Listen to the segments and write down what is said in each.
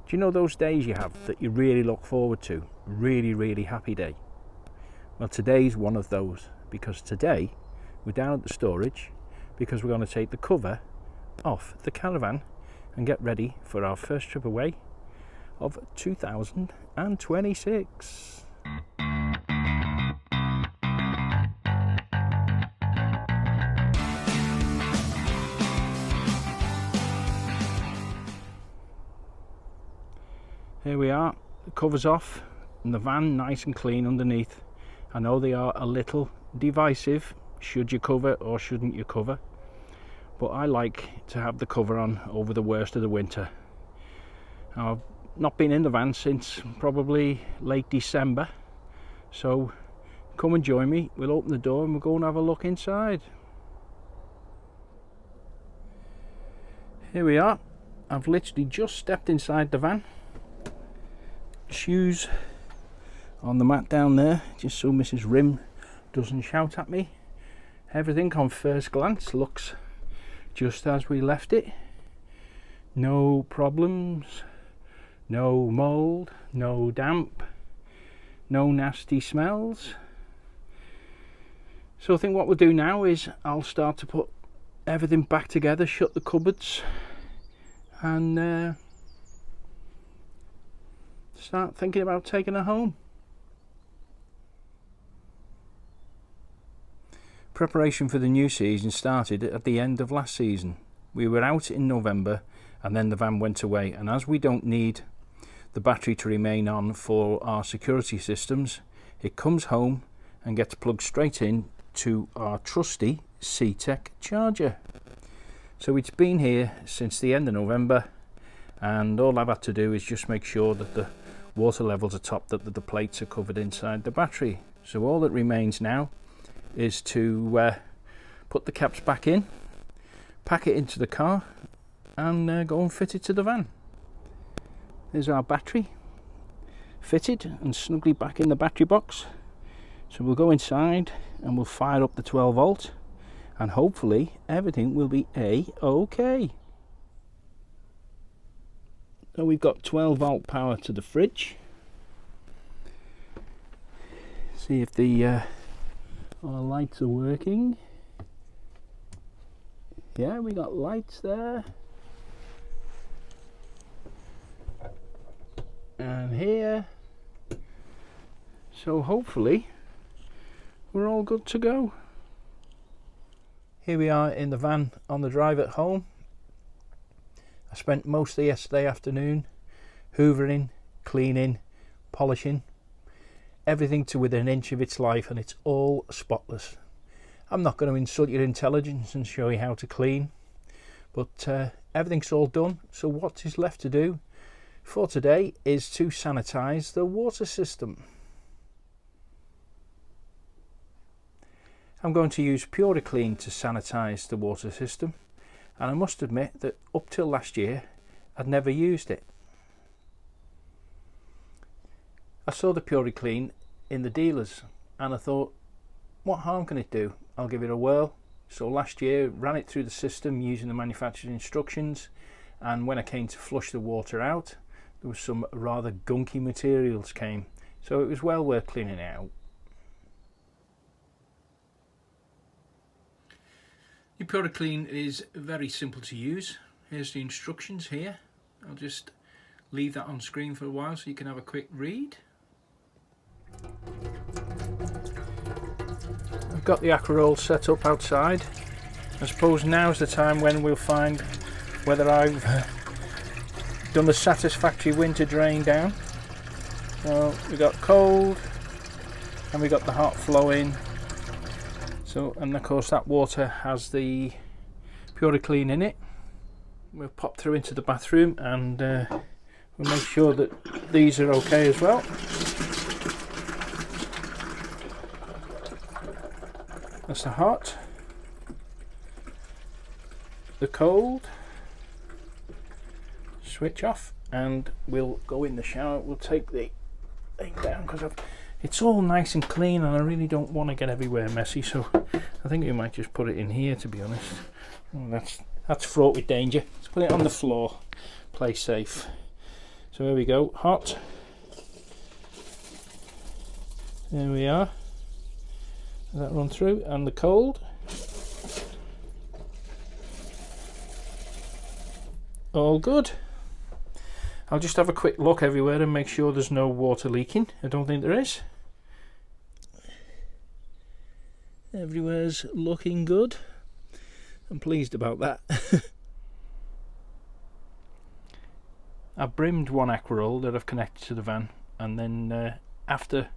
Do you know those days you have that you really look forward to? Really happy day. Well, today's one of those, because today we're down at the storage because we're going to take the cover off the caravan and get ready for our first trip away of 2026. Here we are, the cover's off and the van nice and clean underneath. I know they are a little divisive, should you cover or shouldn't you cover, but I like to have the cover on over the worst of the winter. I've not been in the van since probably late December, so come and join me. We'll open the door and we'll go and have a look inside. Here we are. I've literally just stepped inside the van. Shoes on the mat down there, just so Mrs. Rim doesn't shout at me. Everything on first glance looks just as we left it. No problems, no mould, no damp, no nasty smells. So I think what we'll do now is I'll start to put everything back together, shut the cupboards, and start thinking about taking her home. Preparation for the new season started at the end of last season. We were out in November and then the van went away, and as we don't need the battery to remain on for our security systems, it comes home and gets plugged straight in to our trusty C-Tech charger. So it's been here since the end of November, and all I've had to do is just make sure that the water levels are topped, that the plates are covered inside the battery. So all that remains now is to put the caps back in, pack it into the car, and go and fit it to the van. There's our battery fitted and snugly back in the battery box. So we'll go inside and we'll fire up the 12 volt and hopefully everything will be A-OK. So we've got 12 volt power to the fridge. See if our lights are working. Yeah, we got lights there. And here. So hopefully we're all good to go. Here we are in the van on the drive at home. I spent most of yesterday afternoon hoovering, cleaning, polishing, everything to within an inch of its life, and it's all spotless. I'm not going to insult your intelligence and show you how to clean, but everything's all done. So what is left to do for today is to sanitize the water system. I'm going to use PuriClean to sanitize the water system, and I must admit that up till last year I'd never used it. I saw the PuriClean in the dealers and I thought, what harm can it do? I'll give it a whirl. So last year ran it through the system using the manufacturer's instructions, and when I came to flush the water out, there was some rather gunky materials came, so it was well worth cleaning it out. The PuriClean is very simple to use. Here's the instructions here. I'll just leave that on screen for a while so you can have a quick read. I've got the Aquaroll set up outside. I suppose now's the time when we'll find whether I've done the satisfactory winter drain down. So we got cold and we got the hot flowing. So, and of course that water has the PuriClean in it. We'll pop through into the bathroom and we'll make sure that these are okay as well. That's the hot, the cold, switch off, and we'll go in the shower. We'll take the thing down because it's all nice and clean and I really don't want to get everywhere messy, so I think we might just put it in here, to be honest. That's fraught with danger. Let's put it on the floor, play safe. So here we go, hot. There we are. That run through, and the cold. All good. I'll just have a quick look everywhere and make sure there's no water leaking. I don't think there is. Everywhere's looking good. I'm pleased about that. I've brimmed one aquaroll that I've connected to the van, and then after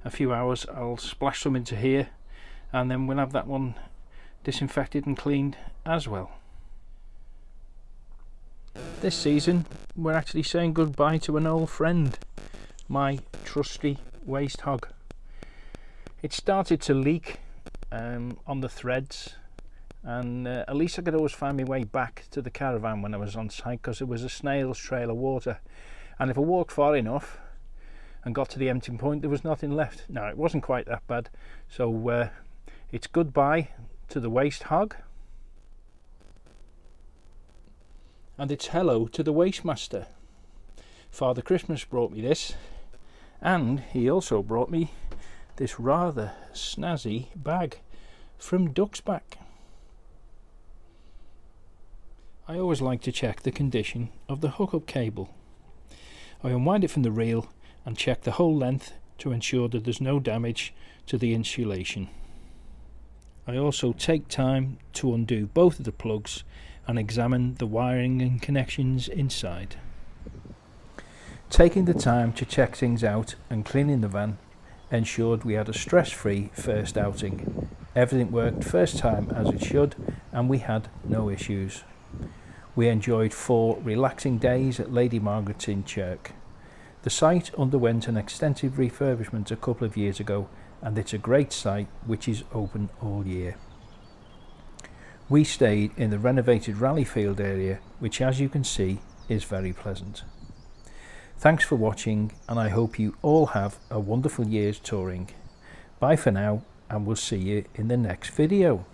a few hours I'll splash some into here, and then we'll have that one disinfected and cleaned as well. This season we're actually saying goodbye to an old friend, my trusty waste hog. It started to leak on the threads, and at least I could always find my way back to the caravan when I was on site, because it was a snail's trail of water, and if I walked far enough and got to the emptying point there was nothing left. No, it wasn't quite that bad. So it's goodbye to the waste hog, and it's hello to the waste master. Father Christmas brought me this, and he also brought me this rather snazzy bag from Duck's Back. I always like to check the condition of the hookup cable. I unwind it from the reel and check the whole length to ensure that there's no damage to the insulation. I also take time to undo both of the plugs and examine the wiring and connections inside. Taking the time to check things out and cleaning the van ensured we had a stress-free first outing. Everything worked first time as it should, and we had no issues. We enjoyed 4 relaxing days at Lady Margaret's in Chirk. The site underwent an extensive refurbishment a couple of years ago, and it's a great site which is open all year. We stayed in the renovated Rallyfield area, which, as you can see, is very pleasant. Thanks for watching, and I hope you all have a wonderful year's touring. Bye for now, and we'll see you in the next video.